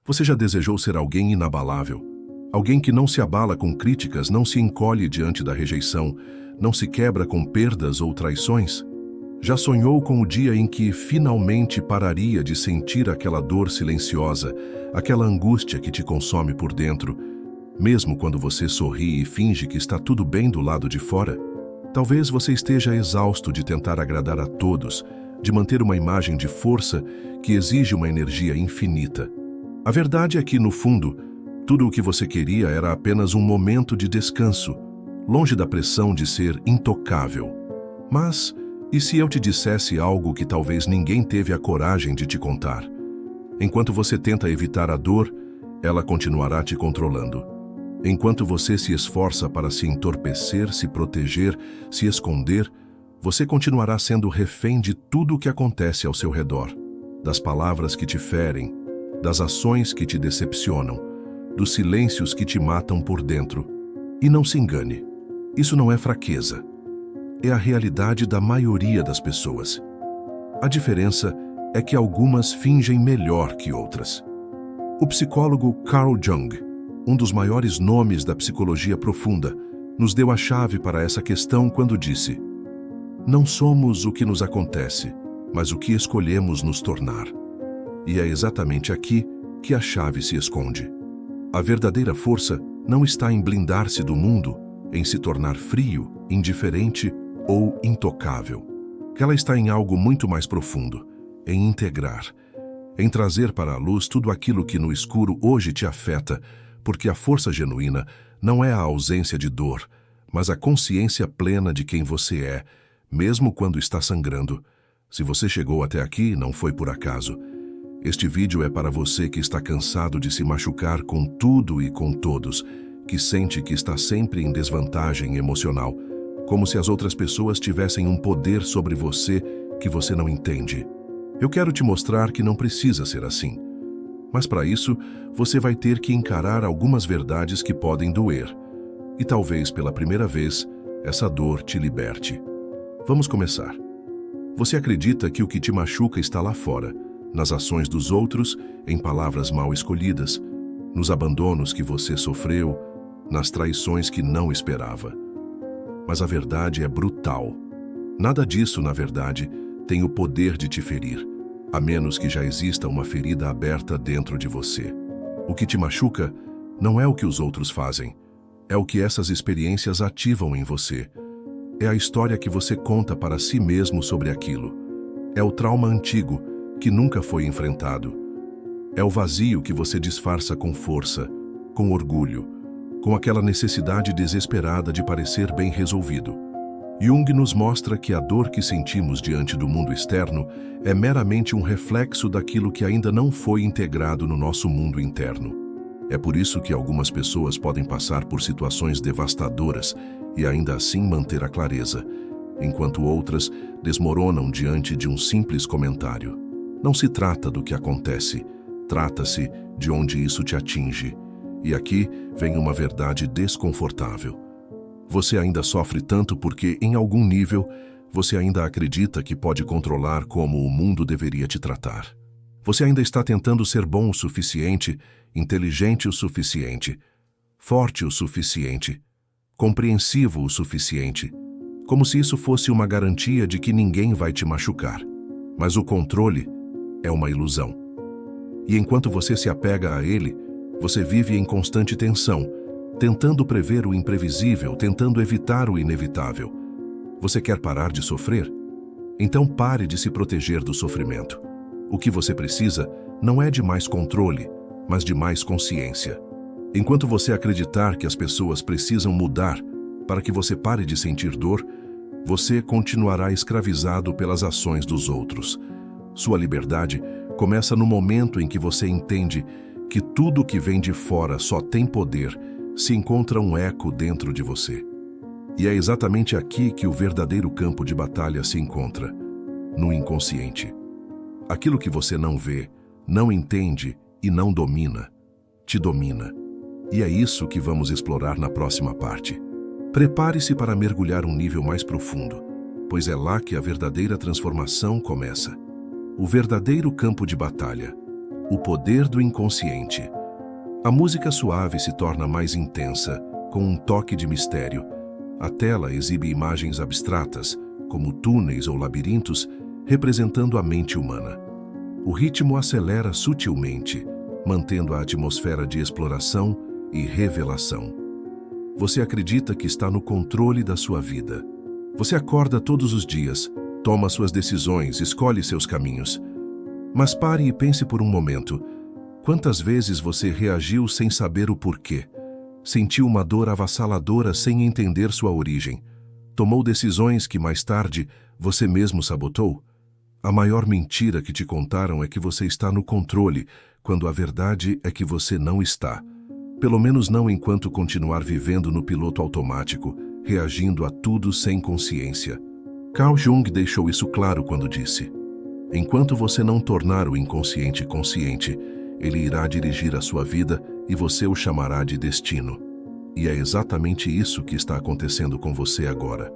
Você já desejou ser alguém inabalável? Alguém que não se abala com críticas, não se encolhe diante da rejeição, não se quebra com perdas ou traições? Já sonhou com o dia em que finalmente pararia de sentir aquela dor silenciosa, aquela angústia que te consome por dentro, mesmo quando você sorri e finge que está tudo bem do lado de fora? Talvez você esteja exausto de tentar agradar a todos, de manter uma imagem de força que exige uma energia infinita. A verdade é que, no fundo, tudo o que você queria era apenas um momento de descanso, longe da pressão de ser intocável. Mas, e se eu te dissesse algo que talvez ninguém teve a coragem de te contar? Enquanto você tenta evitar a dor, ela continuará te controlando. Enquanto você se esforça para se entorpecer, se proteger, se esconder, você continuará sendo refém de tudo o que acontece ao seu redor, das palavras que te ferem, das ações que te decepcionam, dos silêncios que te matam por dentro. E não se engane, isso não é fraqueza. É a realidade da maioria das pessoas. A diferença é que algumas fingem melhor que outras. O psicólogo Carl Jung, um dos maiores nomes da psicologia profunda, nos deu a chave para essa questão quando disse: "Não somos o que nos acontece, mas o que escolhemos nos tornar." E é exatamente aqui que a chave se esconde. A verdadeira força não está em blindar-se do mundo, em se tornar frio, indiferente ou intocável. Ela está em algo muito mais profundo, em integrar, em trazer para a luz tudo aquilo que no escuro hoje te afeta, porque a força genuína não é a ausência de dor, mas a consciência plena de quem você é, mesmo quando está sangrando. Se você chegou até aqui, não foi por acaso. Este vídeo é para você que está cansado de se machucar com tudo e com todos, que sente que está sempre em desvantagem emocional, como se as outras pessoas tivessem um poder sobre você que você não entende. Eu quero te mostrar que não precisa ser assim. Mas para isso, você vai ter que encarar algumas verdades que podem doer. E talvez pela primeira vez, essa dor te liberte. Vamos começar. Você acredita que o que te machuca está lá fora, nas ações dos outros, em palavras mal escolhidas, nos abandonos que você sofreu, nas traições que não esperava. Mas a verdade é brutal. Nada disso, na verdade, tem o poder de te ferir, a menos que já exista uma ferida aberta dentro de você. O que te machuca não é o que os outros fazem, é o que essas experiências ativam em você. É a história que você conta para si mesmo sobre aquilo. É o trauma antigo que nunca foi enfrentado. É o vazio que você disfarça com força, com orgulho, com aquela necessidade desesperada de parecer bem resolvido. Jung nos mostra que a dor que sentimos diante do mundo externo é meramente um reflexo daquilo que ainda não foi integrado no nosso mundo interno. É por isso que algumas pessoas podem passar por situações devastadoras e ainda assim manter a clareza, enquanto outras desmoronam diante de um simples comentário. Não se trata do que acontece, trata-se de onde isso te atinge. E aqui vem uma verdade desconfortável. Você ainda sofre tanto porque, em algum nível, você ainda acredita que pode controlar como o mundo deveria te tratar. Você ainda está tentando ser bom o suficiente, inteligente o suficiente, forte o suficiente, compreensivo o suficiente, como se isso fosse uma garantia de que ninguém vai te machucar. Mas o controle é uma ilusão. E enquanto você se apega a ele, você vive em constante tensão, tentando prever o imprevisível, tentando evitar o inevitável. Você quer parar de sofrer? Então pare de se proteger do sofrimento. O que você precisa não é de mais controle, mas de mais consciência. Enquanto você acreditar que as pessoas precisam mudar para que você pare de sentir dor, você continuará escravizado pelas ações dos outros. Sua liberdade começa no momento em que você entende que tudo que vem de fora só tem poder se encontra um eco dentro de você. E é exatamente aqui que o verdadeiro campo de batalha se encontra, no inconsciente. Aquilo que você não vê, não entende e não domina, te domina. E é isso que vamos explorar na próxima parte. Prepare-se para mergulhar um nível mais profundo, pois é lá que a verdadeira transformação começa. O verdadeiro campo de batalha, O poder do inconsciente. A música suave se torna mais intensa, com um toque de mistério. A tela exibe imagens abstratas, como túneis ou labirintos, representando a mente humana. O ritmo acelera sutilmente, mantendo a atmosfera de exploração e revelação. Você acredita que está no controle da sua vida. Você acorda todos os dias, toma suas decisões, escolhe seus caminhos. Mas pare e pense por um momento. Quantas vezes você reagiu sem saber o porquê? Sentiu uma dor avassaladora sem entender sua origem? Tomou decisões que mais tarde você mesmo sabotou? A maior mentira que te contaram é que você está no controle, quando a verdade é que você não está. Pelo menos não enquanto continuar vivendo no piloto automático, reagindo a tudo sem consciência. Carl Jung deixou isso claro quando disse: enquanto você não tornar o inconsciente consciente, ele irá dirigir a sua vida e você o chamará de destino. E é exatamente isso que está acontecendo com você agora.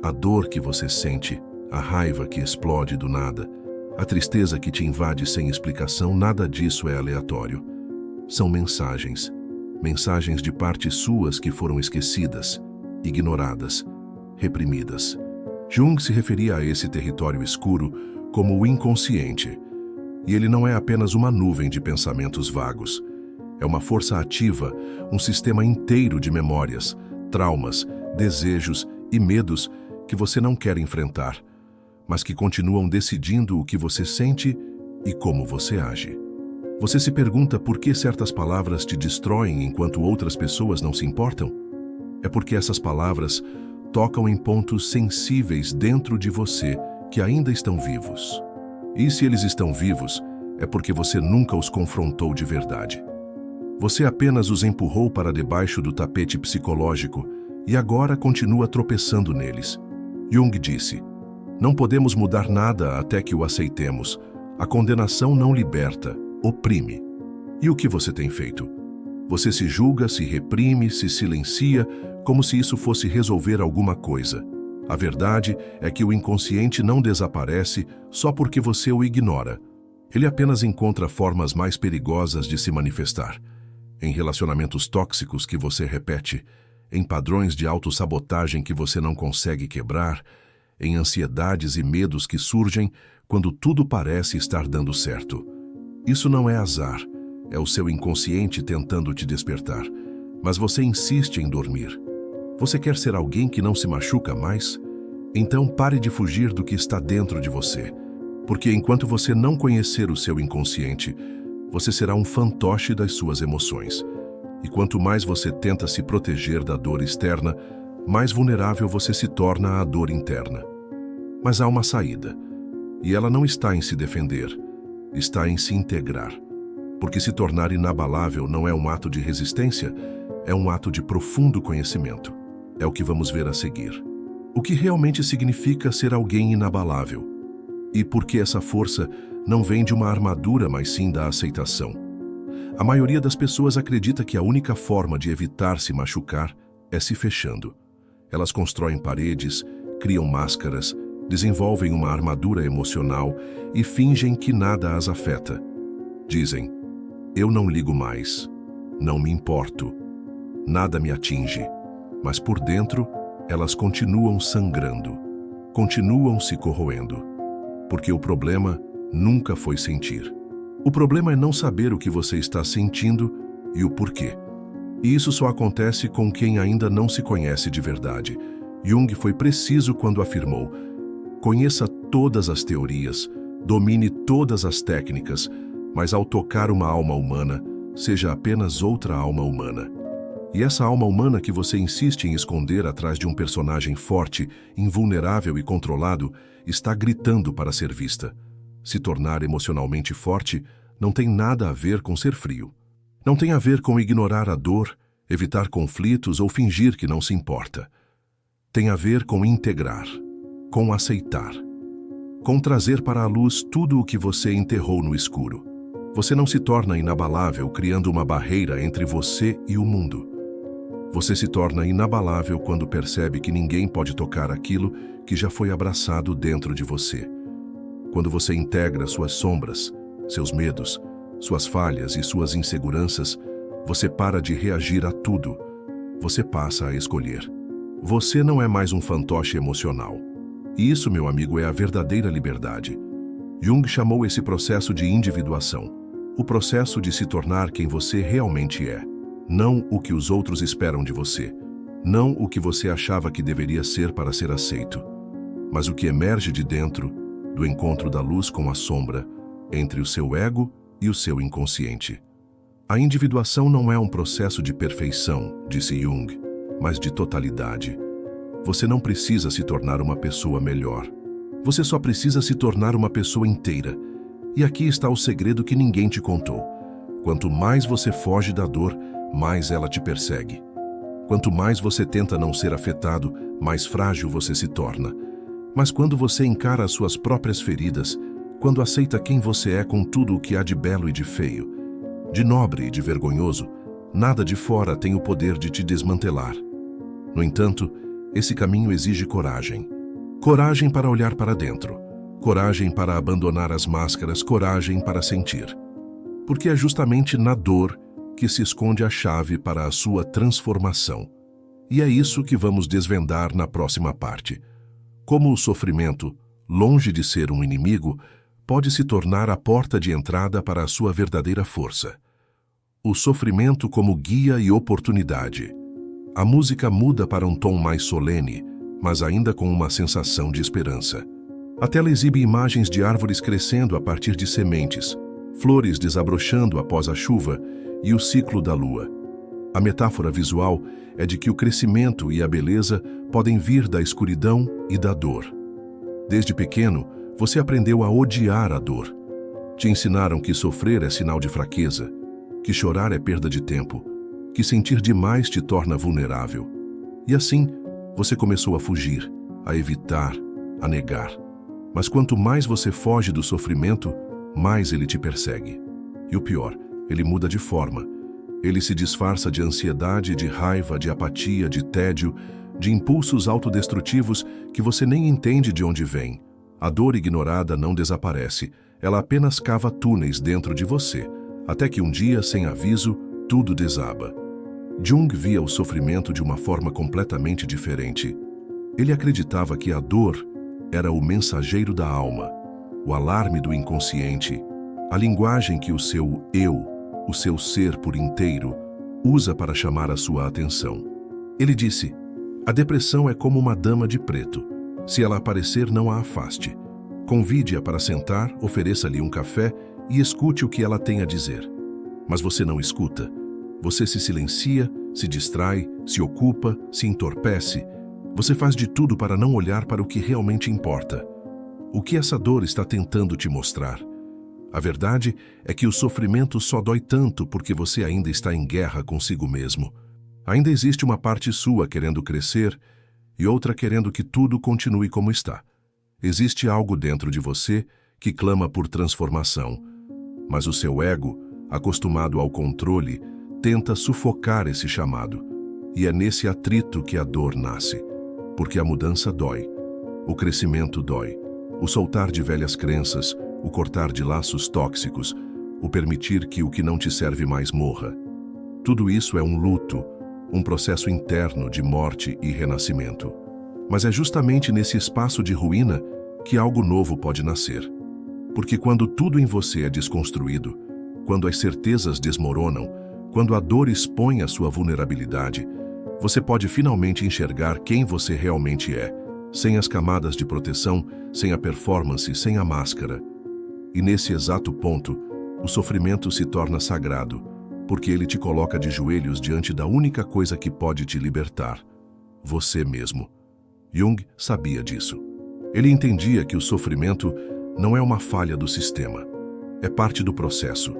A dor que você sente, a raiva que explode do nada, a tristeza que te invade sem explicação, nada disso é aleatório. São mensagens de partes suas que foram esquecidas, ignoradas, reprimidas. Jung se referia a esse território escuro como o inconsciente. E ele não é apenas uma nuvem de pensamentos vagos. É uma força ativa, um sistema inteiro de memórias, traumas, desejos e medos que você não quer enfrentar, mas que continuam decidindo o que você sente e como você age. Você se pergunta por que certas palavras te destroem enquanto outras pessoas não se importam? É porque essas palavras tocam em pontos sensíveis dentro de você que ainda estão vivos. E se eles estão vivos, é porque você nunca os confrontou de verdade. Você apenas os empurrou para debaixo do tapete psicológico e agora continua tropeçando neles. Jung disse: não podemos mudar nada até que o aceitemos. A condenação não liberta, oprime. E o que você tem feito? Você se julga, se reprime, se silencia, como se isso fosse resolver alguma coisa. A verdade é que o inconsciente não desaparece só porque você o ignora. Ele apenas encontra formas mais perigosas de se manifestar. Em relacionamentos tóxicos que você repete, em padrões de autossabotagem que você não consegue quebrar, em ansiedades e medos que surgem quando tudo parece estar dando certo. Isso não é azar, é o seu inconsciente tentando te despertar. Mas você insiste em dormir. Você quer ser alguém que não se machuca mais? Então pare de fugir do que está dentro de você. Porque enquanto você não conhecer o seu inconsciente, você será um fantoche das suas emoções. E quanto mais você tenta se proteger da dor externa, mais vulnerável você se torna à dor interna. Mas há uma saída. E ela não está em se defender, está em se integrar. Porque se tornar inabalável não é um ato de resistência, é um ato de profundo conhecimento. É o que vamos ver a seguir. O que realmente significa ser alguém inabalável? E por que essa força não vem de uma armadura, mas sim da aceitação? A maioria das pessoas acredita que a única forma de evitar se machucar é se fechando. Elas constroem paredes, criam máscaras, desenvolvem uma armadura emocional e fingem que nada as afeta. Dizem: eu não ligo mais, não me importo, nada me atinge. Mas por dentro, elas continuam sangrando, continuam se corroendo. Porque o problema nunca foi sentir. O problema é não saber o que você está sentindo e o porquê. E isso só acontece com quem ainda não se conhece de verdade. Jung foi preciso quando afirmou: conheça todas as teorias, domine todas as técnicas, mas ao tocar uma alma humana, seja apenas outra alma humana. E essa alma humana que você insiste em esconder atrás de um personagem forte, invulnerável e controlado, está gritando para ser vista. Se tornar emocionalmente forte não tem nada a ver com ser frio. Não tem a ver com ignorar a dor, evitar conflitos ou fingir que não se importa. Tem a ver com integrar, com aceitar, com trazer para a luz tudo o que você enterrou no escuro. Você não se torna inabalável criando uma barreira entre você e o mundo. Você se torna inabalável quando percebe que ninguém pode tocar aquilo que já foi abraçado dentro de você. Quando você integra suas sombras, seus medos, suas falhas e suas inseguranças, você para de reagir a tudo. Você passa a escolher. Você não é mais um fantoche emocional. E isso, meu amigo, é a verdadeira liberdade. Jung chamou esse processo de individuação, o processo de se tornar quem você realmente é, não o que os outros esperam de você, não o que você achava que deveria ser para ser aceito, mas o que emerge de dentro, do encontro da luz com a sombra, entre o seu ego e o seu inconsciente. A individuação não é um processo de perfeição, disse Jung, mas de totalidade. Você não precisa se tornar uma pessoa melhor. Você só precisa se tornar uma pessoa inteira. E aqui está o segredo que ninguém te contou. Quanto mais você foge da dor, mais ela te persegue. Quanto mais você tenta não ser afetado, mais frágil você se torna. Mas quando você encara as suas próprias feridas, quando aceita quem você é com tudo o que há de belo e de feio, de nobre e de vergonhoso, nada de fora tem o poder de te desmantelar. No entanto, esse caminho exige coragem. Coragem para olhar para dentro. Coragem para abandonar as máscaras, coragem para sentir. Porque é justamente na dor que se esconde a chave para a sua transformação. E é isso que vamos desvendar na próxima parte. Como o sofrimento, longe de ser um inimigo, pode se tornar a porta de entrada para a sua verdadeira força. O sofrimento como guia e oportunidade. A música muda para um tom mais solene, mas ainda com uma sensação de esperança. A tela exibe imagens de árvores crescendo a partir de sementes, flores desabrochando após a chuva e o ciclo da lua. A metáfora visual é de que o crescimento e a beleza podem vir da escuridão e da dor. Desde pequeno, você aprendeu a odiar a dor. Te ensinaram que sofrer é sinal de fraqueza, que chorar é perda de tempo, que sentir demais te torna vulnerável. E assim, você começou a fugir, a evitar, a negar. Mas quanto mais você foge do sofrimento, mais ele te persegue. E o pior, ele muda de forma. Ele se disfarça de ansiedade, de raiva, de apatia, de tédio, de impulsos autodestrutivos que você nem entende de onde vem. A dor ignorada não desaparece, ela apenas cava túneis dentro de você, até que um dia, sem aviso, tudo desaba. Jung via o sofrimento de uma forma completamente diferente. Ele acreditava que a dor era o mensageiro da alma, o alarme do inconsciente, a linguagem que o seu eu, o seu ser por inteiro, usa para chamar a sua atenção. Ele disse: a depressão é como uma dama de preto. Se ela aparecer, não a afaste. Convide-a para sentar, ofereça-lhe um café e escute o que ela tem a dizer. Mas você não escuta. Você se silencia, se distrai, se ocupa, se entorpece. Você faz de tudo para não olhar para o que realmente importa. O que essa dor está tentando te mostrar? A verdade é que o sofrimento só dói tanto porque você ainda está em guerra consigo mesmo. Ainda existe uma parte sua querendo crescer e outra querendo que tudo continue como está. Existe algo dentro de você que clama por transformação, mas o seu ego, acostumado ao controle, tenta sufocar esse chamado. E é nesse atrito que a dor nasce. Porque a mudança dói, o crescimento dói, o soltar de velhas crenças, o cortar de laços tóxicos, o permitir que o que não te serve mais morra. Tudo isso é um luto, um processo interno de morte e renascimento. Mas é justamente nesse espaço de ruína que algo novo pode nascer. Porque quando tudo em você é desconstruído, quando as certezas desmoronam, quando a dor expõe a sua vulnerabilidade, você pode finalmente enxergar quem você realmente é, sem as camadas de proteção, sem a performance, sem a máscara. E nesse exato ponto, o sofrimento se torna sagrado, porque ele te coloca de joelhos diante da única coisa que pode te libertar: você mesmo. Jung sabia disso. Ele entendia que o sofrimento não é uma falha do sistema, é parte do processo.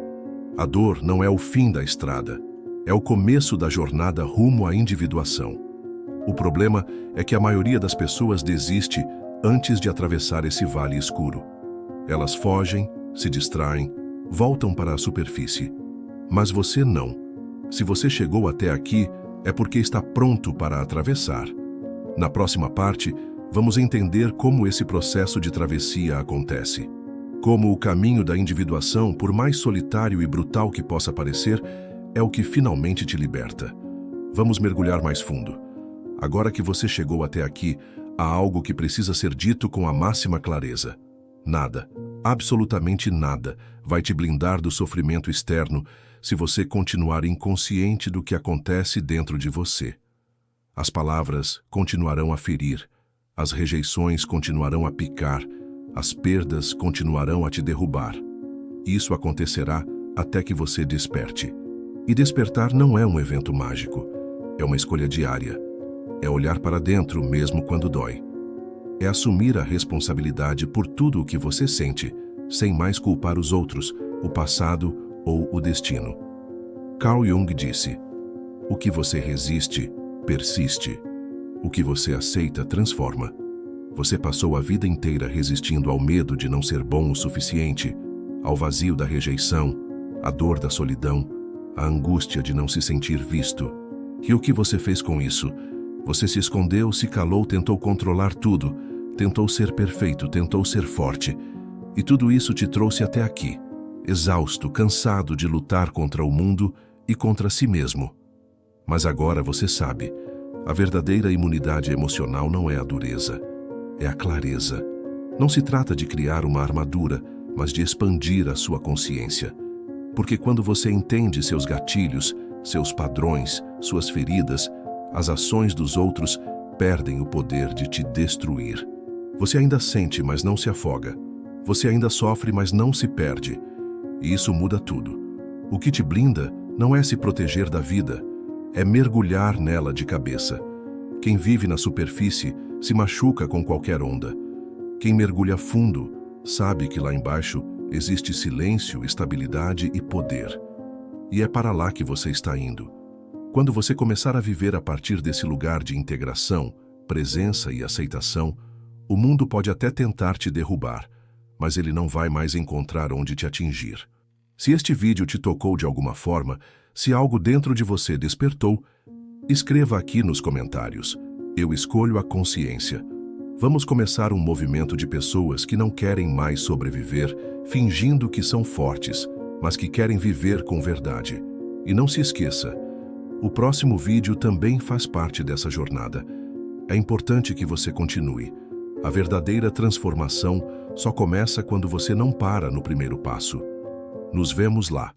A dor não é o fim da estrada, é o começo da jornada rumo à individuação. O problema é que a maioria das pessoas desiste antes de atravessar esse vale escuro. Elas fogem, se distraem, voltam para a superfície. Mas você não. Se você chegou até aqui, é porque está pronto para atravessar. Na próxima parte, vamos entender como esse processo de travessia acontece. Como o caminho da individuação, por mais solitário e brutal que possa parecer, é o que finalmente te liberta. Vamos mergulhar mais fundo. Agora que você chegou até aqui, há algo que precisa ser dito com a máxima clareza. Nada, absolutamente nada, vai te blindar do sofrimento externo se você continuar inconsciente do que acontece dentro de você. As palavras continuarão a ferir, as rejeições continuarão a picar, as perdas continuarão a te derrubar. Isso acontecerá até que você desperte. E despertar não é um evento mágico, é uma escolha diária. É olhar para dentro mesmo quando dói. É assumir a responsabilidade por tudo o que você sente, sem mais culpar os outros, o passado ou o destino. Carl Jung disse: o que você resiste, persiste. O que você aceita, transforma. Você passou a vida inteira resistindo ao medo de não ser bom o suficiente, ao vazio da rejeição, à dor da solidão, à angústia de não se sentir visto. E o que você fez com isso? Você se escondeu, se calou, tentou controlar tudo, tentou ser perfeito, tentou ser forte. E tudo isso te trouxe até aqui, exausto, cansado de lutar contra o mundo e contra si mesmo. Mas agora você sabe, a verdadeira imunidade emocional não é a dureza, é a clareza. Não se trata de criar uma armadura, mas de expandir a sua consciência. Porque quando você entende seus gatilhos, seus padrões, suas feridas, as ações dos outros perdem o poder de te destruir. Você ainda sente, mas não se afoga. Você ainda sofre, mas não se perde. E isso muda tudo. O que te blinda não é se proteger da vida, é mergulhar nela de cabeça. Quem vive na superfície se machuca com qualquer onda. Quem mergulha fundo sabe que lá embaixo existe silêncio, estabilidade e poder. E é para lá que você está indo. Quando você começar a viver a partir desse lugar de integração, presença e aceitação, o mundo pode até tentar te derrubar, mas ele não vai mais encontrar onde te atingir. Se este vídeo te tocou de alguma forma, se algo dentro de você despertou, escreva aqui nos comentários. Eu escolho a consciência. Vamos começar um movimento de pessoas que não querem mais sobreviver, fingindo que são fortes, mas que querem viver com verdade. E não se esqueça, o próximo vídeo também faz parte dessa jornada. É importante que você continue. A verdadeira transformação só começa quando você não para no primeiro passo. Nos vemos lá.